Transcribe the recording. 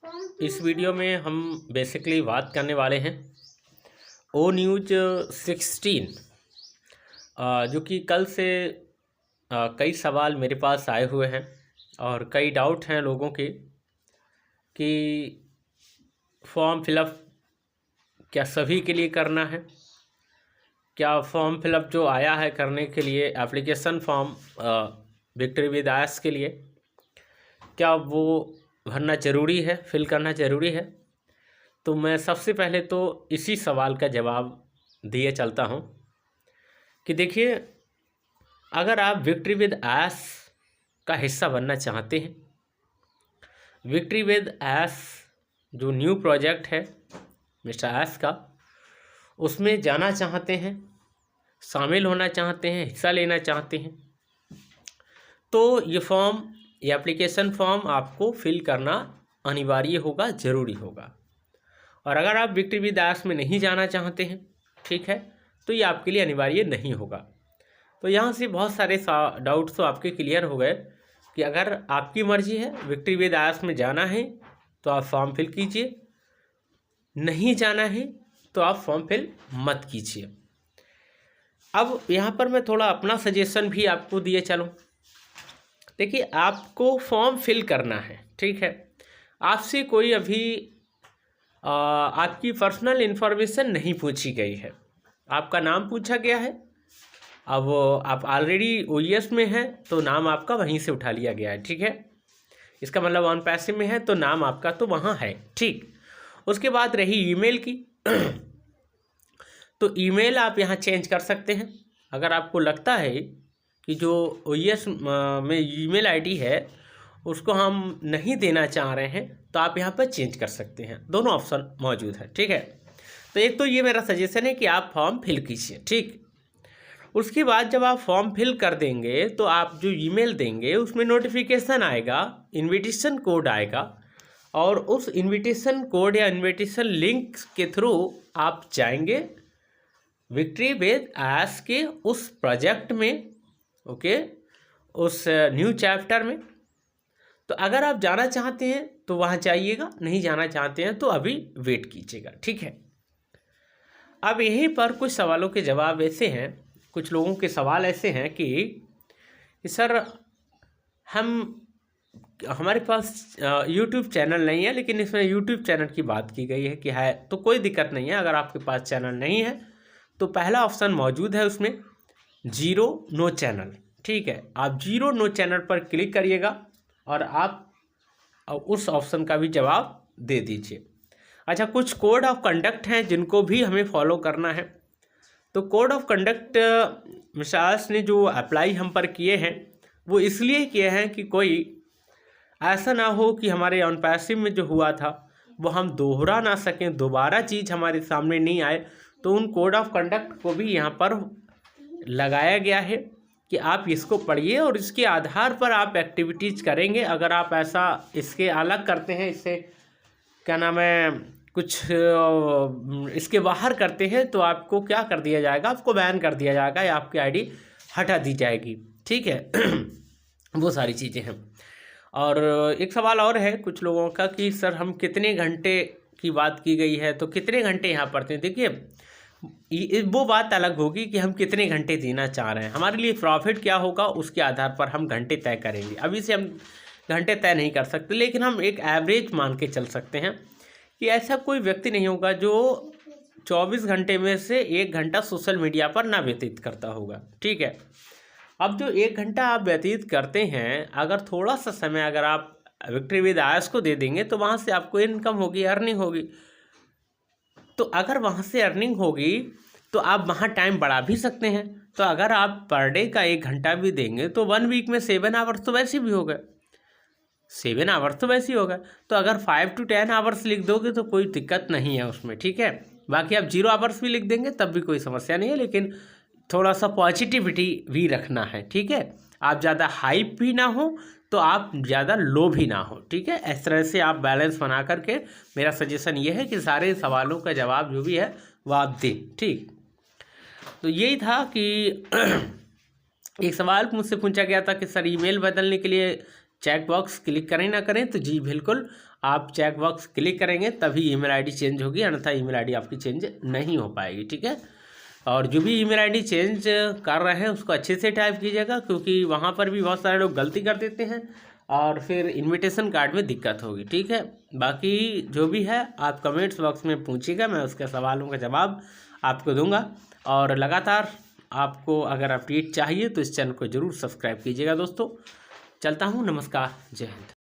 इस वीडियो में हम बेसिकली बात करने वाले हैं ओ न्यूज़ 16 जो कि कल से कई सवाल मेरे पास आए हुए हैं और कई डाउट हैं लोगों के कि फॉर्म फिलअप क्या सभी के लिए करना है, क्या फॉर्म फिलअप जो आया है करने के लिए एप्लीकेशन फॉर्म विक्ट्री विद आयस के लिए क्या वो भरना ज़रूरी है, फिल करना ज़रूरी है। तो मैं सबसे पहले तो इसी सवाल का जवाब दिए चलता हूँ कि देखिए, अगर आप विक्ट्री विद आयस का हिस्सा बनना चाहते हैं, विक्ट्री विद आयस जो न्यू प्रोजेक्ट है मिस्टर आयस का, उसमें जाना चाहते हैं, शामिल होना चाहते हैं, हिस्सा लेना चाहते हैं, तो ये एप्लीकेशन फॉर्म आपको फिल करना अनिवार्य होगा, ज़रूरी होगा। और अगर आप विक्ट्री विद आयस में नहीं जाना चाहते हैं, ठीक है, तो ये आपके लिए अनिवार्य नहीं होगा। तो यहाँ से बहुत सारे डाउट्स तो आपके क्लियर हो गए कि अगर आपकी मर्जी है विक्ट्री विद आयस में जाना है तो आप फॉर्म फिल कीजिए, नहीं जाना है तो आप फॉर्म फिल मत कीजिए। अब यहाँ पर मैं थोड़ा अपना सजेशन भी आपको दिए चलूँ। देखिए, आपको फॉर्म फिल करना है, ठीक है, आपसे कोई अभी आपकी पर्सनल इन्फॉर्मेशन नहीं पूछी गई है, आपका नाम पूछा गया है। अब आप ऑलरेडी ओईएस में हैं तो नाम आपका वहीं से उठा लिया गया है, ठीक है, इसका मतलब ऑन पैसिव में है तो नाम आपका तो वहाँ है, ठीक। उसके बाद रही ईमेल की तो ईमेल आप यहाँ चेंज कर सकते हैं। अगर आपको लगता है कि जो ओईएस में ईमेल आईडी है उसको हम नहीं देना चाह रहे हैं तो आप यहाँ पर चेंज कर सकते हैं, दोनों ऑप्शन मौजूद है, ठीक है। तो एक तो ये मेरा सजेशन है कि आप फॉर्म फिल कीजिए, ठीक। उसके बाद जब आप फॉर्म फिल कर देंगे तो आप जो ईमेल देंगे उसमें नोटिफिकेशन आएगा, इनविटेशन कोड आएगा, और उस इनविटेशन कोड या इनविटेशन लिंक के थ्रू आप जाएंगे विक्ट्री विद आयस के उस प्रोजेक्ट में, ओके, उस न्यू चैप्टर में। तो अगर आप जाना चाहते हैं तो वहाँ जाइएगा, नहीं जाना चाहते हैं तो अभी वेट कीजिएगा, ठीक है। अब यहीं पर कुछ सवालों के जवाब ऐसे हैं, कुछ लोगों के सवाल ऐसे हैं कि सर हमारे पास यूट्यूब चैनल नहीं है, लेकिन इसमें यूट्यूब चैनल की बात की गई है कि है, तो कोई दिक्कत नहीं है। अगर आपके पास चैनल नहीं है तो पहला ऑप्शन मौजूद है उसमें, जीरो नो चैनल, ठीक है। आप जीरो नो चैनल पर क्लिक करिएगा और आप उस ऑप्शन का भी जवाब दे दीजिए। अच्छा, कुछ कोड ऑफ कंडक्ट हैं जिनको भी हमें फॉलो करना है। तो कोड ऑफ कंडक्ट मिसाल्स ने जो अप्लाई हम पर किए हैं वो इसलिए किए हैं कि कोई ऐसा ना हो कि हमारे ऑन पैसिव में जो हुआ था वो हम दोहरा ना सकें, दोबारा चीज़ हमारे सामने नहीं आए। तो उन कोड ऑफ कंडक्ट को भी यहाँ पर लगाया गया है कि आप इसको पढ़िए और इसके आधार पर आप एक्टिविटीज़ करेंगे। अगर आप ऐसा इसके अलग करते हैं, इससे क्या नाम है, कुछ इसके बाहर करते हैं तो आपको क्या कर दिया जाएगा, आपको बैन कर दिया जाएगा या आपकी आईडी हटा दी जाएगी, ठीक है। वो सारी चीज़ें हैं। और एक सवाल और है कुछ लोगों का कि सर हम कितने घंटे की बात की गई है, तो कितने घंटे यहाँ पढ़ते हैं। देखिए, वो बात अलग होगी कि हम कितने घंटे देना चाह रहे हैं, हमारे लिए प्रॉफिट क्या होगा उसके आधार पर हम घंटे तय करेंगे। अभी से हम घंटे तय नहीं कर सकते, लेकिन हम एक एवरेज मान के चल सकते हैं कि ऐसा कोई व्यक्ति नहीं होगा जो 24 घंटे में से 1 घंटा सोशल मीडिया पर ना व्यतीत करता होगा, ठीक है। अब जो 1 घंटा आप व्यतीत करते हैं, अगर थोड़ा सा समय अगर आप विक्ट्री विद आयस को दे देंगे तो वहाँ से आपको इनकम होगी, अर्निंग होगी। तो अगर वहाँ से अर्निंग होगी तो आप वहाँ टाइम बढ़ा भी सकते हैं। तो अगर आप पर डे का 1 घंटा भी देंगे तो 1 वीक में 7 आवर्स तो वैसे भी हो गए, 7 आवर्स तो वैसे ही होगा। तो अगर 5 to 10 आवर्स लिख दोगे तो कोई दिक्कत नहीं है उसमें, ठीक है। बाकी आप 0 आवर्स भी लिख देंगे तब भी कोई समस्या नहीं है, लेकिन थोड़ा सा पॉजिटिविटी भी रखना है, ठीक है। आप ज़्यादा हाइप भी ना हो तो आप ज़्यादा लो भी ना हो, ठीक है। इस तरह से आप बैलेंस बना करके, मेरा सजेशन ये है कि सारे सवालों का जवाब जो भी है वो आप दें, ठीक। तो यही था कि एक सवाल मुझसे पूछा गया था कि सर ईमेल बदलने के लिए चेक बॉक्स क्लिक करें ना करें, तो जी बिल्कुल आप चेक बॉक्स क्लिक करेंगे तभी ईमेल आईडी चेंज होगी, अन्यथा ईमेल आईडी आपकी चेंज नहीं हो पाएगी। ठीक है, और जो भी ईमेल आईडी चेंज कर रहे हैं उसको अच्छे से टाइप कीजिएगा, क्योंकि वहाँ पर भी बहुत सारे लोग गलती कर देते हैं और फिर इनविटेशन कार्ड में दिक्कत होगी। ठीक है, बाकी जो भी है आप कमेंट्स बॉक्स में पूछिएगा, मैं उसके सवालों का जवाब आपको दूंगा। और लगातार आपको अगर अपडेट चाहिए तो इस चैनल को ज़रूर सब्सक्राइब कीजिएगा दोस्तों। चलता हूँ, नमस्कार, जय हिंद।